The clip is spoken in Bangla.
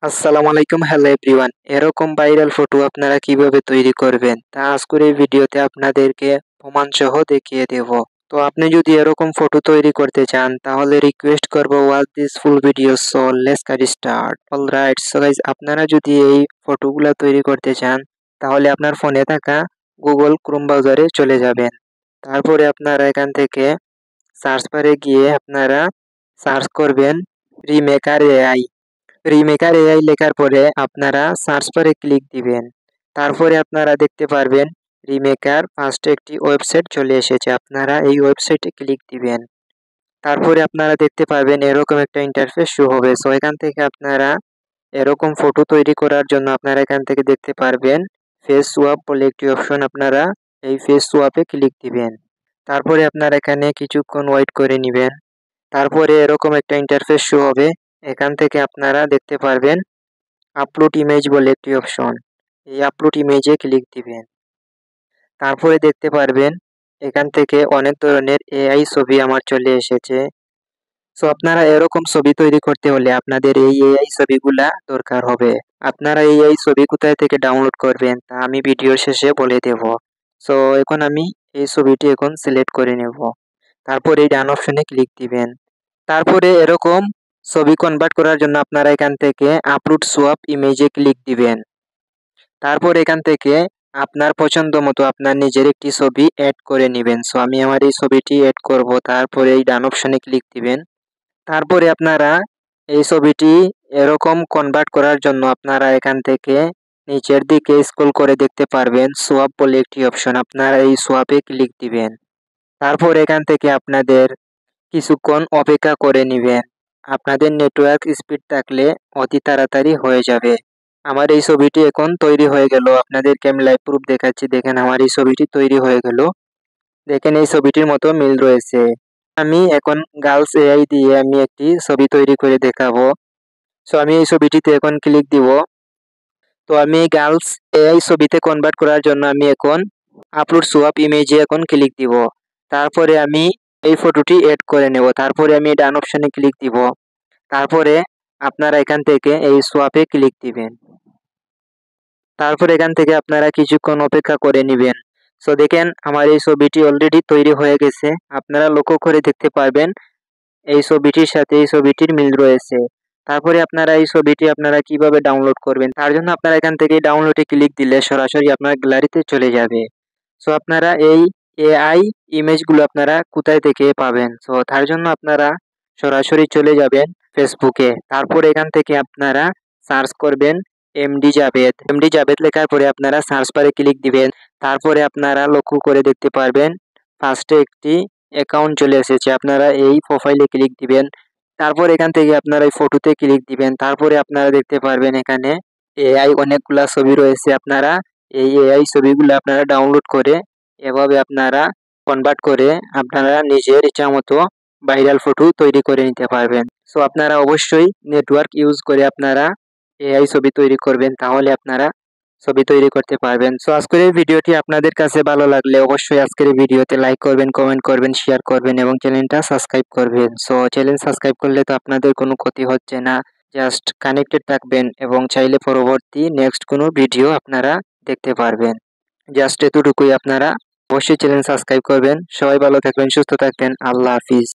আসসালামু আলাইকুম, হ্যালো এভরিওয়ান। এরকম ভাইরাল ফটো আপনারা কিভাবে তৈরি করবেন তা আজকের এই ভিডিওতে আপনাদেরকে প্রমাণ সহ দেখিয়ে দেব। তো আপনি যদি এরকম ফটো তৈরি করতে চান তাহলে রিকোয়েস্ট করব watch this full video, so let's get start. Alright, so guys, আপনারা যদি এই ফটোগুলা তৈরি করতে চান তাহলে আপনার ফোনে থাকা গুগল ক্রোম ব্রাউজারে চলে যাবেন। তারপরে আপনারা এখান থেকে সার্চ বারে গিয়ে আপনারা সার্চ করবেন রিমেকার এআই। রিমেকার এআই লেখার পরে আপনারা সার্চ বারে ক্লিক দিবেন। তারপরে আপনারা দেখতে পারবেন রিমেকার ফার্স্টে একটি ওয়েবসাইট চলে এসেছে। আপনারা এই ওয়েবসাইটে ক্লিক দিবেন। তারপরে আপনারা দেখতে পারবেন এরকম একটা ইন্টারফেস শো হবে। সো এখান থেকে আপনারা এরকম ফটো তৈরি করার জন্য আপনারা এখান থেকে দেখতে পারবেন ফেস সোয়াপ বলে একটি অপশন। আপনারা এই ফেস সোয়াপে ক্লিক দিবেন। তারপরে আপনারা এখানে কিছুক্ষণ ওয়েট করে নিবেন। তারপরে এরকম একটা ইন্টারফেস শো হবে। এখান থেকে আপনারা দেখতে পারবেন আপলোড ইমেজ বলে একটি অপশন। এই আপলোড ইমেজে ক্লিক দিবেন। তারপরে দেখতে পারবেন এখান থেকে অনেক ধরনের এআই ছবি আমার চলে এসেছে। সো আপনারা এরকম ছবি তৈরি করতে হলে আপনাদের এই এআই ছবিগুলা দরকার হবে। আপনারা এই এআই ছবি কোথায় থেকে ডাউনলোড করবেন তা আমি ভিডিওর শেষে বলে দেব। সো এখন আমি এই ছবিটি এখন সিলেক্ট করে নেব। তারপর এই ডান অপশনে ক্লিক দিবেন। তারপরে এরকম ছবি কনভার্ট করার জন্য আপনারা এখান থেকে আপলোড সোয়াপ ইমেজে ক্লিক দিবেন। তারপর এখান থেকে আপনার পছন্দ মতো আপনার নিজের একটি ছবি অ্যাড করে নেবেন। সো আমি আমার এই ছবিটি অ্যাড করব। তারপরে এই ডান অপশনে ক্লিক দিবেন। তারপরে আপনারা এই ছবিটি এরকম কনভার্ট করার জন্য আপনারা এখান থেকে নিচের দিকে স্ক্রল করে দেখতে পারবেন সোয়াপ বলে একটি অপশন। আপনারা এই সোয়াপে ক্লিক দিবেন। তারপর এখান থেকে আপনাদের কিছুক্ষণ অপেক্ষা করে নিবেন। আপনাদের নেটওয়ার্ক স্পিড থাকলে অতি তাড়াতাড়ি হয়ে যাবে। আমার এই ছবিটি এখন তৈরি হয়ে গেল। আপনাদেরকে আমি লাইভ প্রুফ দেখাচ্ছি। দেখেন আমার এই ছবিটি তৈরি হয়ে গেল। দেখেন এই ছবিটির মতো মিল রয়েছে। আমি এখন গার্লস এআই দিয়ে আমি একটি ছবি তৈরি করে দেখাবো। সো আমি এই ছবিটিতে এখন ক্লিক দিব। তো আমি এই গার্লস এআই ছবিতে কনভার্ট করার জন্য আমি এখন আপলোড সোয়াপ ইমেজে এখন ক্লিক দিব। তারপরে আমি এই ফটোটি এড করে নেব। তারপরে আমি ডান অপশনে ক্লিক দিব। তারপরে আপনারা এখান থেকে এই সোয়াপে ক্লিক দিবেন। তারপর এখান থেকে আপনারা কিছুক্ষণ অপেক্ষা করে নিবেন। সো দেখেন আমার এই ছবিটি অলরেডি তৈরি হয়ে গেছে। আপনারা লক্ষ্য করে দেখতে পারবেন এই ছবিটির সাথে এই ছবিটির মিল রয়েছে। তারপরে আপনারা এই ছবিটি আপনারা কিভাবে ডাউনলোড করবেন তার জন্য আপনারা এখান থেকে ডাউনলোডে ক্লিক দিলে সরাসরি আপনার গ্যালারিতে চলে যাবে। সো আপনারা এই এআই ইমেজগুলো আপনারা কোথায় থেকে পাবেন? সো তার জন্য আপনারা সরাসরি চলে যাবেন ফেসবুকে। তারপর এখান থেকে আপনারা সার্চ করবেন এমডি জাভেদ। এমডি জাভেদ লেখার পরে আপনারা সার্চ বারে ক্লিক দিবেন। তারপরে আপনারা লক্ষ্য করে দেখতে পারবেন ফার্স্টে একটি অ্যাকাউন্ট চলে এসেছে। আপনারা এই প্রোফাইলে ক্লিক দিবেন। তারপর এখান থেকে আপনারা এই ফটোতে ক্লিক দিবেন। তারপরে আপনারা দেখতে পারবেন এখানে এআই অনেকগুলা ছবি রয়েছে। আপনারা এই এআই ছবিগুলো আপনারা ডাউনলোড করে এভাবে আপনারা কনভার্ট করে আপনারা নিজের ইচ্ছামতো ভাইরাল ফটো তৈরি করে নিতে পারবেন। সো আপনারা অবশ্যই নেটওয়ার্ক ইউজ করে আপনারা এআই ছবি তৈরি করবেন, তাহলে আপনারা ছবি তৈরি করতে পারবেন। সো আজকের এই ভিডিওটি আপনাদের কাছে ভালো লাগলে অবশ্যই আজকের এই ভিডিওতে লাইক করবেন, কমেন্ট করবেন, শেয়ার করবেন এবং চ্যানেলটা সাবস্ক্রাইব করবেন। সো চ্যানেল সাবস্ক্রাইব করলে তো আপনাদের কোনো ক্ষতি হচ্ছে না, জাস্ট কানেক্টেড থাকবেন এবং চাইলে পরবর্তী নেক্সট কোনো ভিডিও আপনারা দেখতে পারবেন। জাস্ট এতটুকুই, আপনারা অবশ্যই চ্যানেল সাবস্ক্রাইব করবেন। সবাই ভালো থাকবেন, সুস্থ থাকবেন। আল্লাহ হাফিজ।